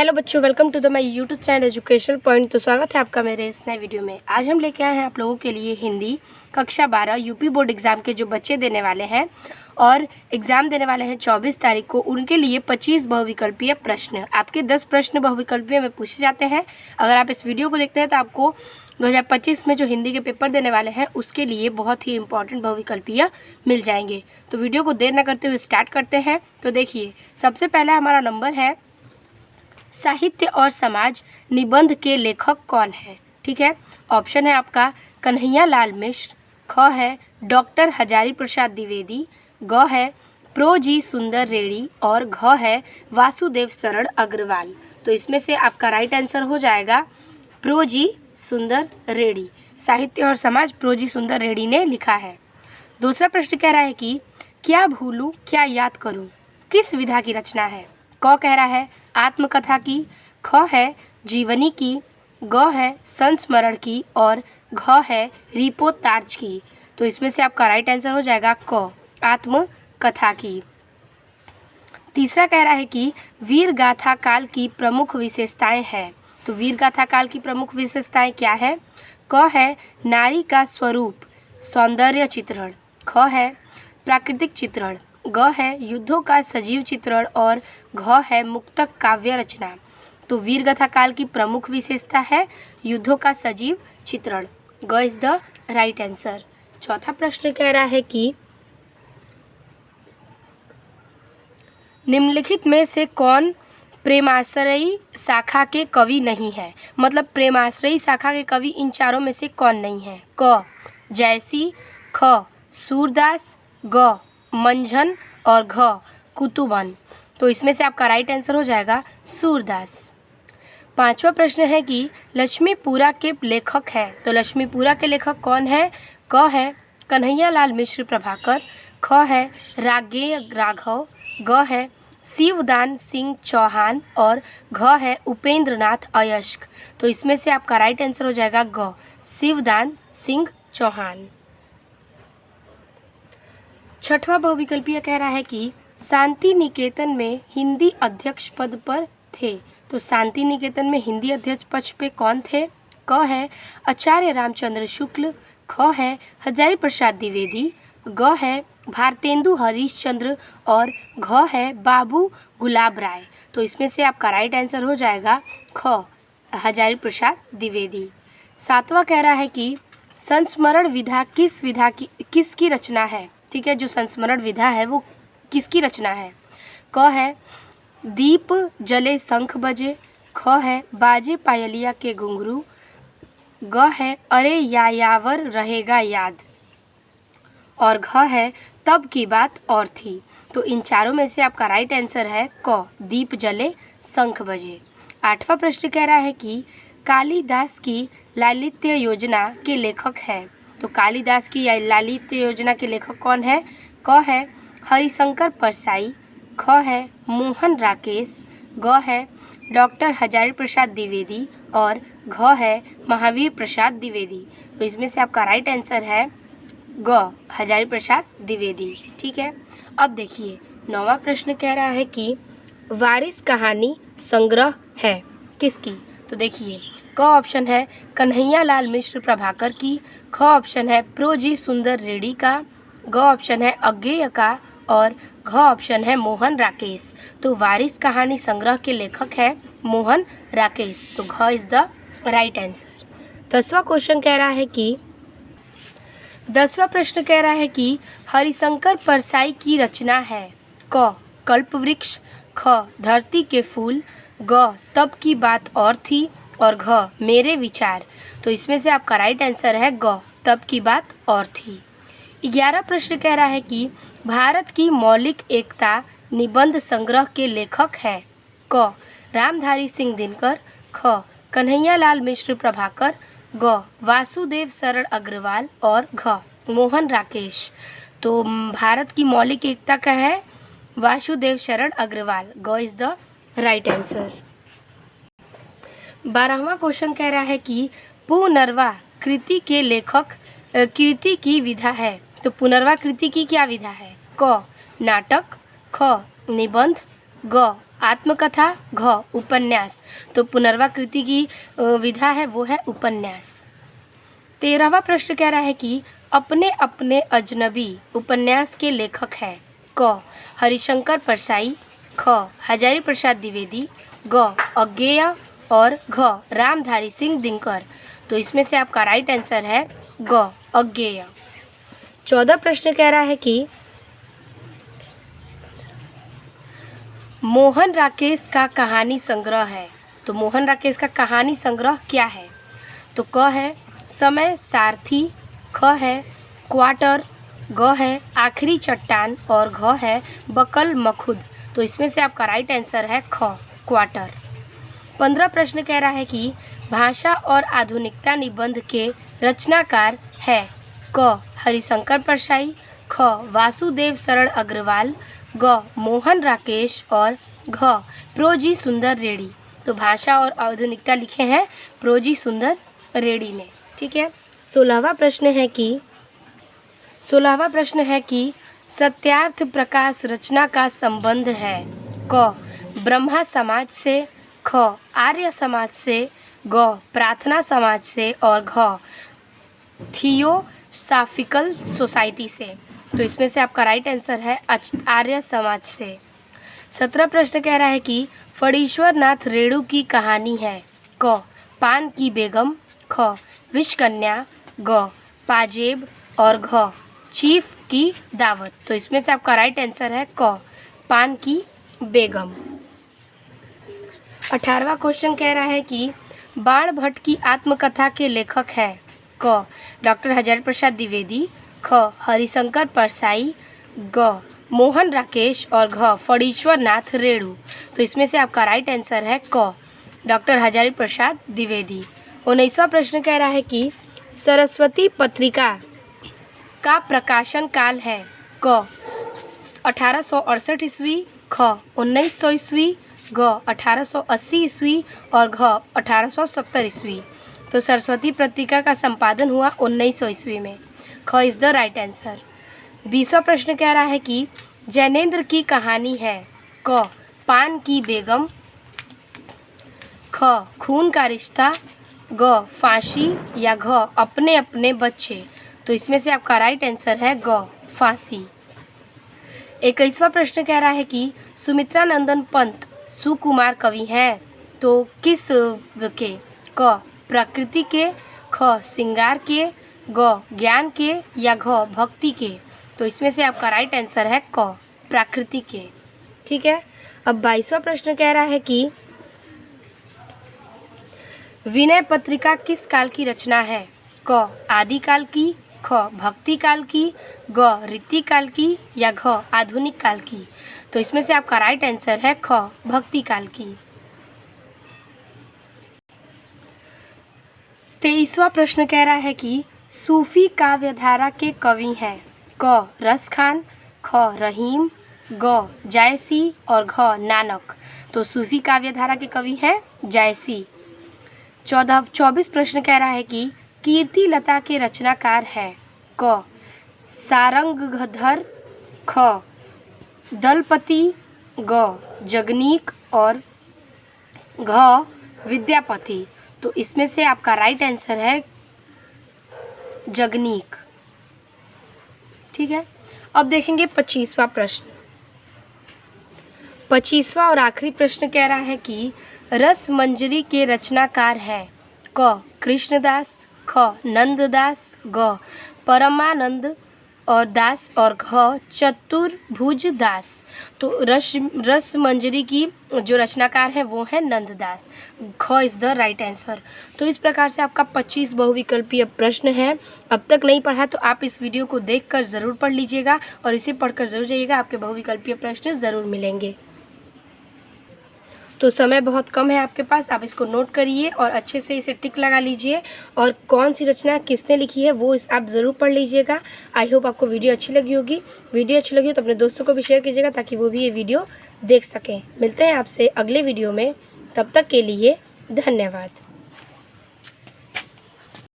Hello बच्चों, welcome to the my YouTube channel educational point. तो स्वागत है आपका मेरे इस नए वीडियो में। आज हम लेके आए हैं आप लोगों के लिए हिंदी कक्षा 12 यूपी बोर्ड एग्ज़ाम के जो बच्चे देने वाले हैं और एग्ज़ाम देने वाले हैं 24 तारीख को, उनके लिए 25 बहुविकल्पीय प्रश्न। आपके 10 प्रश्न बहुविकल्पीय में पूछे जाते हैं। अगर आप इस वीडियो को देखते हैं तो आपको 2025 में जो हिंदी के पेपर देने वाले हैं उसके लिए बहुत ही इंपॉर्टेंट बहुविकल्पीय मिल जाएंगे। तो वीडियो को देर न करते हुए स्टार्ट करते हैं। तो देखिए, सबसे पहला हमारा नंबर है साहित्य और समाज निबंध के लेखक कौन है। ठीक है, ऑप्शन है आपका कन्हैया लाल मिश्र, ख है डॉक्टर हजारी प्रसाद द्विवेदी, ग है प्रो जी सुंदर रेड्डी और घ है वासुदेव शरण अग्रवाल। तो इसमें से आपका राइट आंसर हो जाएगा प्रो जी सुंदर रेड्डी। साहित्य और समाज प्रो जी सुंदर रेड्डी ने लिखा है। दूसरा प्रश्न कह रहा है कि क्या भूलूं क्या याद करूं किस विधा की रचना है। क कह रहा है आत्मकथा की, ख है जीवनी की, ग है संस्मरण की और घ है रिपोर्ताज की। तो इसमें से आपका राइट आंसर हो जाएगा क आत्मकथा की। तीसरा कह रहा है कि वीर गाथा काल की प्रमुख विशेषताएं हैं। तो वीर गाथा काल की प्रमुख विशेषताएं क्या है। क है नारी का स्वरूप सौंदर्य चित्रण, ख है प्राकृतिक चित्रण, ग है युद्धों का सजीव चित्रण और घ है मुक्तक काव्य रचना। तो वीर गाथा काल की प्रमुख विशेषता है युद्धों का सजीव चित्रण। ग इज द राइट आंसर। चौथा प्रश्न कह रहा है कि निम्नलिखित में से कौन प्रेमाश्रयी शाखा के कवि नहीं है। मतलब प्रेमाश्रयी शाखा के कवि इन चारों में से कौन नहीं है। क जयसी, ख सूरदास, ग मंझन और घ कुतुबन। तो इसमें से आपका राइट आंसर हो जाएगा सूरदास। पांचवा प्रश्न है कि लक्ष्मीपुरा के लेखक हैं। तो लक्ष्मीपुरा के लेखक कौन है। क है कन्हैया लाल मिश्र प्रभाकर, ख है रागेय राघव, ग है शिवदान सिंह चौहान और घ है उपेंद्र नाथ अयस्क। तो इसमें से आपका राइट आंसर हो जाएगा ग शिवदान सिंह चौहान। छठवां बहुविकल्पीय कह रहा है कि शांति निकेतन में हिंदी अध्यक्ष पद पर थे। तो शांति निकेतन में हिंदी अध्यक्ष पद पे कौन थे। क है आचार्य रामचंद्र शुक्ल, ख है हजारी प्रसाद द्विवेदी, ग है भारतेंदु हरिश्चंद्र और घ है बाबू गुलाब राय। तो इसमें से आपका राइट आंसर हो जाएगा ख हजारी प्रसाद द्विवेदी। सातवां कह रहा है कि संस्मरण विधा किसकी रचना है। ठीक है, जो संस्मरण विधा है वो किसकी रचना है। क है दीप जले शंख बजे, ख है बाजे पायलिया के घुंघरू, ग है अरे यायावर रहेगा याद और घ है तब की बात और थी। तो इन चारों में से आपका राइट आंसर है क दीप जले शंख बजे। आठवां प्रश्न कह रहा है कि कालिदास की लालित्य योजना के लेखक हैं। तो कालिदास की लालित्य योजना के लेखक कौन है। क है हरिशंकर परसाई, ख है मोहन राकेश, ग है डॉक्टर हजारी प्रसाद द्विवेदी और घ है महावीर प्रसाद द्विवेदी। तो इसमें से आपका राइट आंसर है ग हजारी प्रसाद द्विवेदी। ठीक है, अब देखिए नौवां प्रश्न कह रहा है कि वारिस कहानी संग्रह है किसकी। तो देखिए, क ऑप्शन है कन्हैया लाल मिश्र प्रभाकर की, ख ऑप्शन है प्रो जी सुंदर रेड्डी का, ग ऑप्शन है अज्ञेय का और घ ऑप्शन है मोहन राकेश। तो वारिस कहानी संग्रह के लेखक है मोहन राकेश। तो घ इज द राइट आंसर। 10वां क्वेश्चन कह रहा है कि 10वां प्रश्न कह रहा है कि हरिशंकर परसाई की रचना है। क कल्पवृक्ष, ख धरती के फूल, ग तब की बात और थी और घ मेरे विचार। तो इसमें से आपका राइट आंसर है ग तब की बात और थी। 11वां प्रश्न कह रहा है कि भारत की मौलिक एकता निबंध संग्रह के लेखक हैं। क रामधारी सिंह दिनकर, ख कन्हैया लाल मिश्र प्रभाकर, ग वासुदेव शरण अग्रवाल और घ मोहन राकेश। तो भारत की मौलिक एकता का है वासुदेव शरण अग्रवाल। ग इज द राइट आंसर। 12वां क्वेश्चन कह रहा है कि पुनर्वा कृति के लेखक कृति की विधा है। तो पुनर्वा कृति की क्या विधा है। क नाटक, ख निबंध, ग आत्मकथा, घ उपन्यास। तो पुनर्वाकृति की विधा है वो है उपन्यास। 13वां प्रश्न कह रहा है कि अपने अपने अजनबी उपन्यास के लेखक हैं। क हरिशंकर परसाई, ख हजारी प्रसाद द्विवेदी, ग अज्ञेय और घ रामधारी सिंह दिनकर। तो इसमें से आपका राइट आंसर है ग अज्ञेय। 14 प्रश्न कह रहा है कि मोहन राकेश का कहानी संग्रह है। तो मोहन राकेश का कहानी संग्रह क्या है? तो क है समय सारथी, ख है क्वार्टर, ग है आखिरी चट्टान और घ है बकल मखुद। तो इसमें से आपका राइट आंसर है ख क्वार्टर। 15 प्रश्न कह रहा है कि भाषा और आधुनिकता निबंध के रचनाकार है। क हरिशंकर परसाई, ख वासुदेव शरण अग्रवाल, ग मोहन राकेश और घ प्रोजी सुंदर रेड्डी। तो भाषा और आधुनिकता लिखे हैं प्रोजी सुंदर रेड्डी ने। ठीक है। 16वां प्रश्न है कि सत्यार्थ प्रकाश रचना का संबंध है। क ब्रह्मा समाज से, ख आर्य समाज से, ग प्रार्थना समाज से और घ थियोसाफिकल सोसाइटी से। तो इसमें से आपका राइट आंसर है आर्य समाज से। 17 प्रश्न कह रहा है कि फणीश्वर नाथ रेणु की कहानी है। क पान की बेगम, ख विषकन्या, ग पाजेब और घ चीफ की दावत। तो इसमें से आपका राइट आंसर है क पान की बेगम। 18वां क्वेश्चन कह रहा है कि बाण भट्ट की आत्मकथा के लेखक हैं। क डॉक्टर हजारी प्रसाद द्विवेदी, ख हरिशंकर परसाई, ग मोहन राकेश और घ फणीश्वर नाथ रेणु। तो इसमें से आपका राइट आंसर है क डॉक्टर हजारी प्रसाद द्विवेदी। 19वां प्रश्न कह रहा है कि सरस्वती पत्रिका का प्रकाशन काल है। क 1868 ईस्वी, ख 1900 ईस्वी, ग 1880 ईस्वी और घ 1870 ईस्वी। तो सरस्वती पत्रिका का संपादन हुआ 1900 ईस्वी में। ख इज द राइट आंसर। 20वां प्रश्न कह रहा है कि जैनेन्द्र की कहानी है। क पान की बेगम, ख खून का रिश्ता, ग फांसी या घ अपने अपने बच्चे। तो इसमें से आपका राइट आंसर है ग फांसी। 21वां प्रश्न कह रहा है कि सुमित्रा नंदन पंत सुकुमार कवि हैं। तो किस के? क प्रकृति के, ख श्रृंगार के, ग ज्ञान के या घ भक्ति के। तो इसमें से आपका राइट आंसर है क प्रकृति के। ठीक है। अब 22वां प्रश्न कह रहा है कि विनय पत्रिका किस काल की रचना है? क आदिकाल की, ख भक्ति काल की, ग रीति काल की या घ आधुनिक काल की। तो इसमें से आपका राइट आंसर है ख भक्ति काल की। 23वां प्रश्न कह रहा है कि सूफी काव्यधारा के कवि हैं। क रस खान, ख रहीम, ग जायसी और घ नानक। तो सूफी काव्यधारा के कवि हैं जायसी। 24 प्रश्न कह रहा है कि कीर्ति लता के रचनाकार हैं। क सारंगधर, ख दलपति, ग जगनीक और घ विद्यापति। तो इसमें से आपका राइट आंसर है जगनीक। ठीक है। अब देखेंगे 25वां प्रश्न। 25वां और आखिरी प्रश्न कह रहा है कि रस मंजरी के रचनाकार हैं। क कृष्णदास, ख नंददास, ग परमानंद और दास और घ चतुर्भुज दास। तो रस मंजरी की जो रचनाकार है वो है नंददास। ख इज द राइट आंसर। तो इस प्रकार से आपका 25 बहुविकल्पीय प्रश्न है। अब तक नहीं पढ़ा तो आप इस वीडियो को देखकर ज़रूर पढ़ लीजिएगा और इसे पढ़कर ज़रूर जाइएगा, आपके बहुविकल्पीय प्रश्न ज़रूर मिलेंगे। तो समय बहुत कम है आपके पास, आप इसको नोट करिए और अच्छे से इसे टिक लगा लीजिए और कौन सी रचना किसने लिखी है वो आप ज़रूर पढ़ लीजिएगा। आई होप आपको वीडियो अच्छी लगी होगी। वीडियो अच्छी लगी हो तो अपने दोस्तों को भी शेयर कीजिएगा ताकि वो भी ये वीडियो देख सकें। मिलते हैं आपसे अगले वीडियो में, तब तक के लिए धन्यवाद।